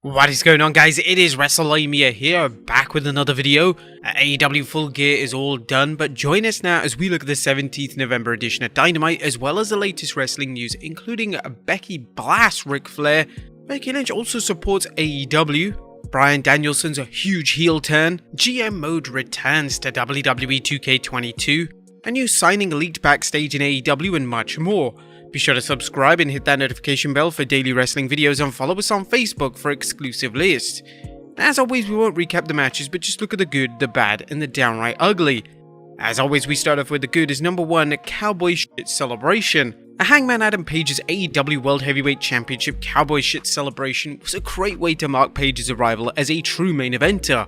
What is going on, guys? It is Wrestlelamia here, back with another video. AEW Full Gear is all done, but join us now as we look at the 17th November edition of Dynamite, as well as the latest wrestling news, including Becky blasts Ric Flair, Becky Lynch also supports AEW, Bryan Danielson's a huge heel turn, GM mode returns to WWE 2K22, a new signing leaked backstage in AEW, and much more. Be sure to subscribe and hit that notification bell for daily wrestling videos, and follow us on Facebook for exclusive lists. As always, we won't recap the matches, but just look at the good, the bad, and the downright ugly. As always, we start off with the good as number 1, Cowboy Shit Celebration. A Hangman Adam Page's AEW World Heavyweight Championship Cowboy Shit Celebration was a great way to mark Page's arrival as a true main eventer.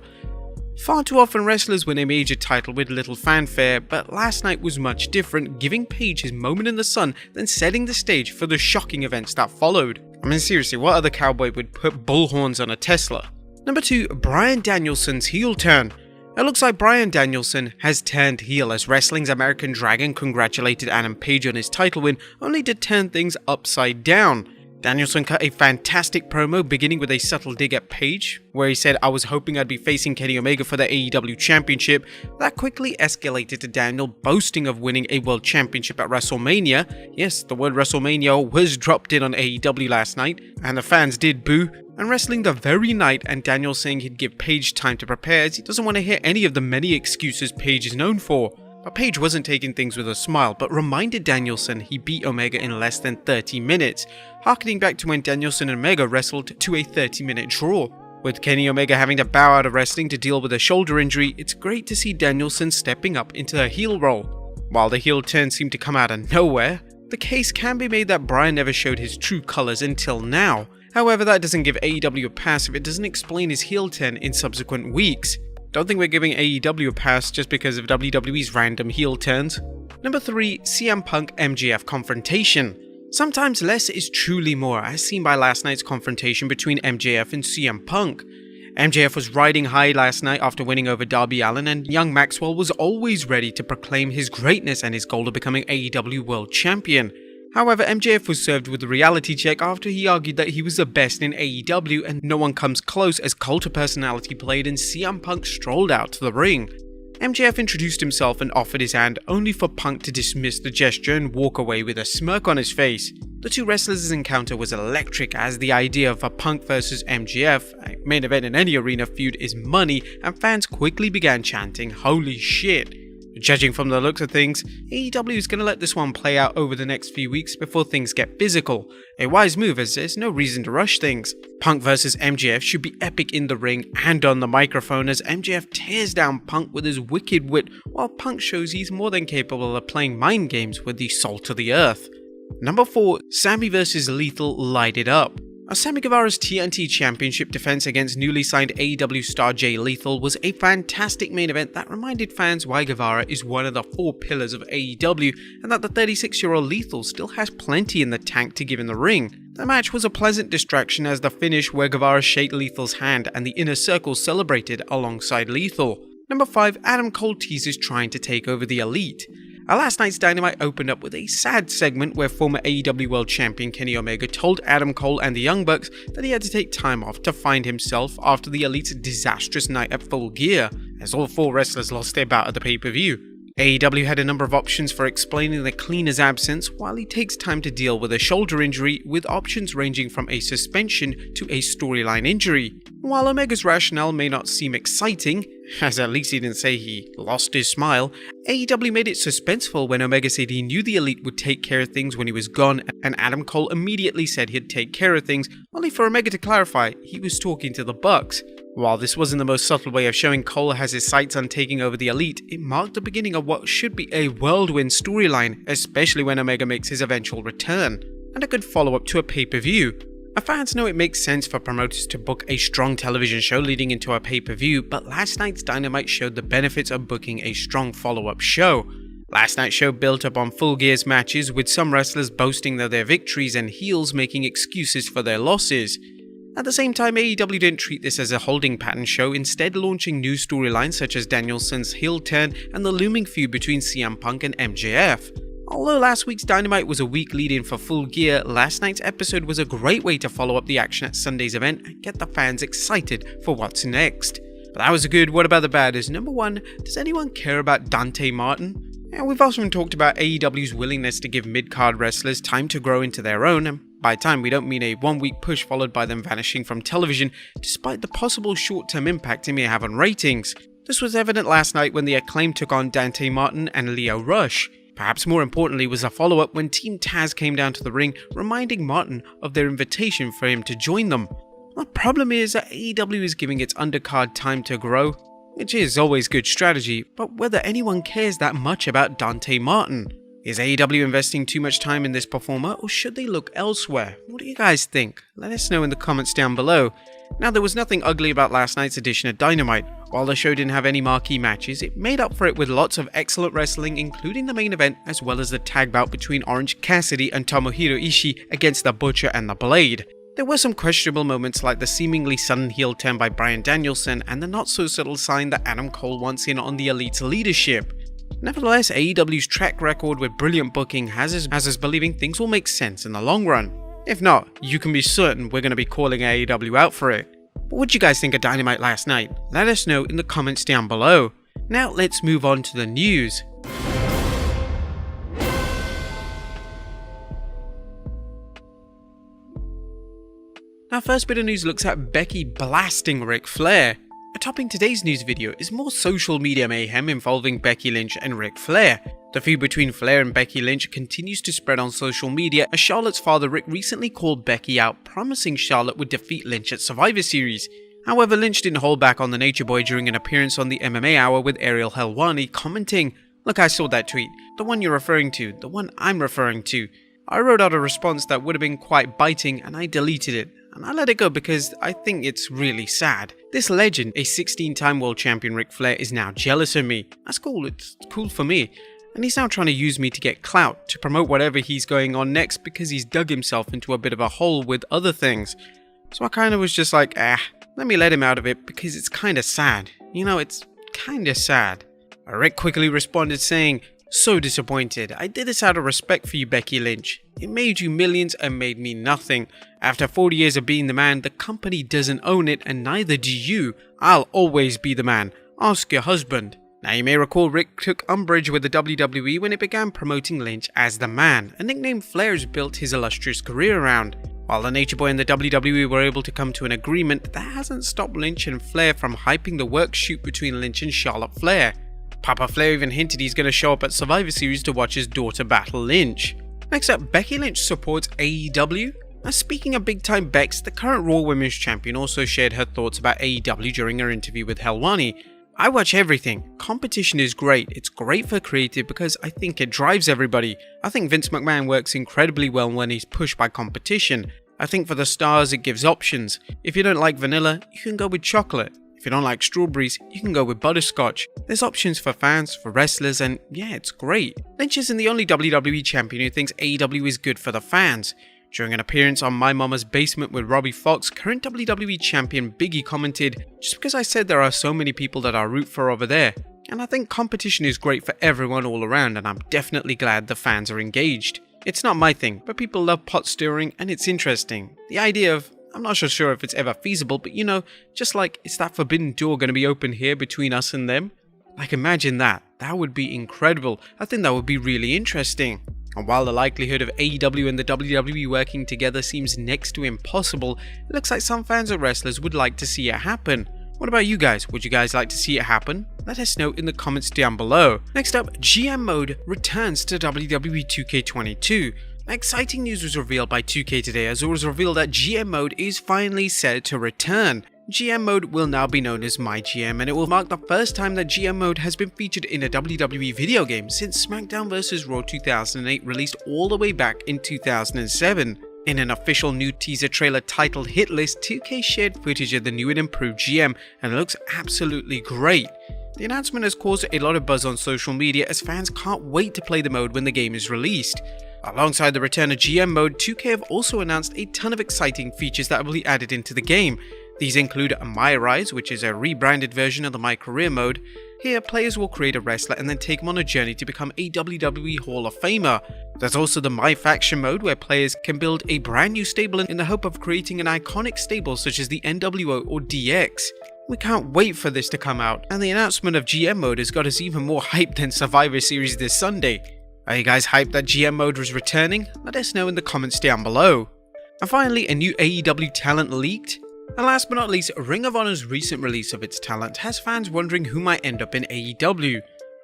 Far too often wrestlers win a major title with little fanfare, but last night was much different, giving Page his moment in the sun, then setting the stage for the shocking events that followed. I mean, seriously, what other cowboy would put bullhorns on a Tesla? Number 2, Bryan Danielson's heel turn. It looks like Bryan Danielson has turned heel as wrestling's American Dragon congratulated Adam Page on his title win, only to turn things upside down. Danielson cut a fantastic promo, beginning with a subtle dig at Page, where he said, "I was hoping I'd be facing Kenny Omega for the AEW Championship." That quickly escalated to Daniel boasting of winning a World Championship at Wrestlemania. Yes, the word Wrestlemania was dropped in on AEW last night, and the fans did boo. And wrestling the very night, and Daniel saying he'd give Page time to prepare as he doesn't want to hear any of the many excuses Page is known for. But Page wasn't taking things with a smile, but reminded Danielson he beat Omega in less than 30 minutes, harkening back to when Danielson and Omega wrestled to a 30-minute draw. With Kenny Omega having to bow out of wrestling to deal with a shoulder injury, it's great to see Danielson stepping up into a heel role. While the heel turn seemed to come out of nowhere, the case can be made that Bryan never showed his true colors until now. However, that doesn't give AEW a pass if it doesn't explain his heel turn in subsequent weeks. Don't think we're giving AEW a pass just because of WWE's random heel turns. Number 3, CM Punk MJF confrontation. Sometimes less is truly more, as seen by last night's confrontation between MJF and CM Punk. MJF was riding high last night after winning over Darby Allin, and young Maxwell was always ready to proclaim his greatness and his goal of becoming AEW World Champion. However, MJF was served with a reality check after he argued that he was the best in AEW and no one comes close, as Cult of Personality played and CM Punk strolled out to the ring. MJF introduced himself and offered his hand, only for Punk to dismiss the gesture and walk away with a smirk on his face. The two wrestlers' encounter was electric, as the idea of a Punk vs MJF, a main event in any arena feud, is money, and fans quickly began chanting, "Holy shit." Judging from the looks of things, AEW is going to let this one play out over the next few weeks before things get physical. A wise move, as there's no reason to rush things. Punk vs MJF should be epic in the ring and on the microphone, as MJF tears down Punk with his wicked wit, while Punk shows he's more than capable of playing mind games with the salt of the earth. Number 4, Sammy vs Lethal light it up. Sammy Guevara's TNT Championship defense against newly signed AEW star Jay Lethal was a fantastic main event that reminded fans why Guevara is one of the 4 pillars of AEW, and that the 36-year-old Lethal still has plenty in the tank to give in the ring. The match was a pleasant distraction, as the finish where Guevara shaked Lethal's hand and the Inner Circle celebrated alongside Lethal. Number 5, Adam Cole teases trying to take over the Elite. Last night's Dynamite opened up with a sad segment where former AEW World Champion Kenny Omega told Adam Cole and the Young Bucks that he had to take time off to find himself after the Elite's disastrous night at Full Gear, as all 4 wrestlers lost their bout at the pay-per-view. AEW had a number of options for explaining the cleaner's absence while he takes time to deal with a shoulder injury, with options ranging from a suspension to a storyline injury. While Omega's rationale may not seem exciting, as at least he didn't say he lost his smile, AEW made it suspenseful when Omega said he knew the Elite would take care of things when he was gone, and Adam Cole immediately said he'd take care of things, only for Omega to clarify he was talking to the Bucks. While this wasn't the most subtle way of showing Cole has his sights on taking over the Elite, it marked the beginning of what should be a whirlwind storyline, especially when Omega makes his eventual return, and a good follow-up to a pay-per-view. Fans know it makes sense for promoters to book a strong television show leading into a pay-per-view, but last night's Dynamite showed the benefits of booking a strong follow-up show. Last night's show built up on Full Gear's matches, with some wrestlers boasting of their victories and heels making excuses for their losses. At the same time, AEW didn't treat this as a holding pattern show, instead launching new storylines such as Danielson's heel turn and the looming feud between CM Punk and MJF. Although last week's Dynamite was a week lead-in for Full Gear, last night's episode was a great way to follow up the action at Sunday's event and get the fans excited for what's next. But that was the good. What about the bad? Is number one, does anyone care about Dante Martin? We've often talked about AEW's willingness to give mid-card wrestlers time to grow into their own, and by time we don't mean a one-week push followed by them vanishing from television, despite the possible short-term impact it may have on ratings. This was evident last night when the Acclaim took on Dante Martin and Lio Rush. Perhaps more importantly was a follow-up when Team Taz came down to the ring, reminding Martin of their invitation for him to join them. The problem is that AEW is giving its undercard time to grow, which is always good strategy, but whether anyone cares that much about Dante Martin. Is AEW investing too much time in this performer, or should they look elsewhere? What do you guys think? Let us know in the comments down below. Now, there was nothing ugly about last night's edition of Dynamite. While the show didn't have any marquee matches, it made up for it with lots of excellent wrestling, including the main event as well as the tag bout between Orange Cassidy and Tomohiro Ishii against the Butcher and the Blade. There were some questionable moments like the seemingly sudden heel turn by Bryan Danielson and the not so subtle sign that Adam Cole wants in on the Elite's leadership. Nevertheless, AEW's track record with brilliant booking has us believing things will make sense in the long run. If not, you can be certain we're going to be calling AEW out for it. But what did you guys think of Dynamite last night? Let us know in the comments down below. Now let's move on to the news. Our first bit of news looks at Becky blasting Ric Flair. Topping today's news video is more social media mayhem involving Becky Lynch and Ric Flair. The feud between Flair and Becky Lynch continues to spread on social media as Charlotte's father Rick recently called Becky out, promising Charlotte would defeat Lynch at Survivor Series. However, Lynch didn't hold back on the Nature Boy during an appearance on the MMA Hour with Ariel Helwani, commenting, "Look, I saw that tweet. The one you're referring to, the one I'm referring to. I wrote out a response that would have been quite biting and I deleted it. And I let it go because I think it's really sad. This legend, a 16-time world champion Ric Flair, is now jealous of me. That's cool, it's cool for me. And he's now trying to use me to get clout, to promote whatever he's going on next because he's dug himself into a bit of a hole with other things." So I kind of was just like, let me let him out of it because it's kind of sad. You know, it's kind of sad. Rick quickly responded saying, "So disappointed. I did this out of respect for you, Becky Lynch. It made you millions and made me nothing. After 40 years of being the man, the company doesn't own it and neither do you. I'll always be the man. Ask your husband." Now you may recall Rick took umbrage with the WWE when it began promoting Lynch as the man, a nickname Flair's built his illustrious career around. While the Nature Boy and the WWE were able to come to an agreement, that hasn't stopped Lynch and Flair from hyping the work shoot between Lynch and Charlotte Flair. Papa Flair even hinted he's going to show up at Survivor Series to watch his daughter battle Lynch. Next up, Becky Lynch supports AEW. Now, speaking of big time Bex, the current Raw Women's Champion also shared her thoughts about AEW during her interview with Helwani. "I watch everything. Competition is great. It's great for creative because I think it drives everybody. I think Vince McMahon works incredibly well when he's pushed by competition. I think for the stars it gives options. If you don't like vanilla, you can go with chocolate. If you don't like strawberries, you can go with butterscotch. There's options for fans, for wrestlers, and yeah, it's great." Lynch isn't the only WWE champion who thinks AEW is good for the fans. During an appearance on My Mama's Basement with Robbie Fox, current WWE champion Biggie commented, "Just because I said there are so many people that I root for over there. And I think competition is great for everyone all around and I'm definitely glad the fans are engaged. It's not my thing, but people love pot stirring and it's interesting. The idea of, I'm not so sure if it's ever feasible, but you know, just like, is that forbidden door going to be open here between us and them? Like imagine that. That would be incredible. I think that would be really interesting." And while the likelihood of AEW and the WWE working together seems next to impossible, it looks like some fans or wrestlers would like to see it happen. What about you guys? Would you guys like to see it happen? Let us know in the comments down below. Next up, GM mode returns to WWE 2K22. Exciting news was revealed by 2K today as it was revealed that GM mode is finally set to return. GM mode will now be known as My GM, and it will mark the first time that GM mode has been featured in a WWE video game since SmackDown vs. Raw 2008 released all the way back in 2007. In an official new teaser trailer titled Hit List, 2K shared footage of the new and improved GM, and it looks absolutely great. The announcement has caused a lot of buzz on social media as fans can't wait to play the mode when the game is released. Alongside the return of GM mode, 2K have also announced a ton of exciting features that will be added into the game. These include My Rise, which is a rebranded version of the My Career mode. Here, players will create a wrestler and then take them on a journey to become a WWE Hall of Famer. There's also the My Faction mode, where players can build a brand new stable in the hope of creating an iconic stable such as the NWO or DX. We can't wait for this to come out, and the announcement of GM mode has got us even more hyped than Survivor Series this Sunday. Are you guys hyped that GM mode was returning? Let us know in the comments down below. And finally, a new AEW talent leaked. And last but not least, Ring of Honor's recent release of its talent has fans wondering who might end up in AEW.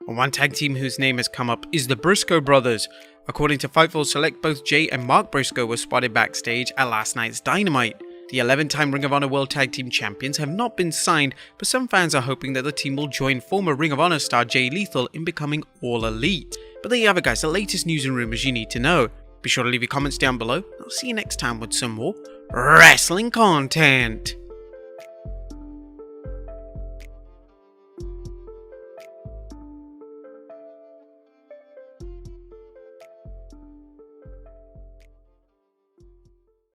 And one tag team whose name has come up is the Briscoe brothers. According to Fightful Select, both Jay and Mark Briscoe were spotted backstage at last night's Dynamite. The 11-time Ring of Honor World Tag Team Champions have not been signed, but some fans are hoping that the team will join former Ring of Honor star Jay Lethal in becoming All Elite. But there you have it guys, the latest news and rumors you need to know. Be sure to leave your comments down below. I'll see you next time with some more wrestling content.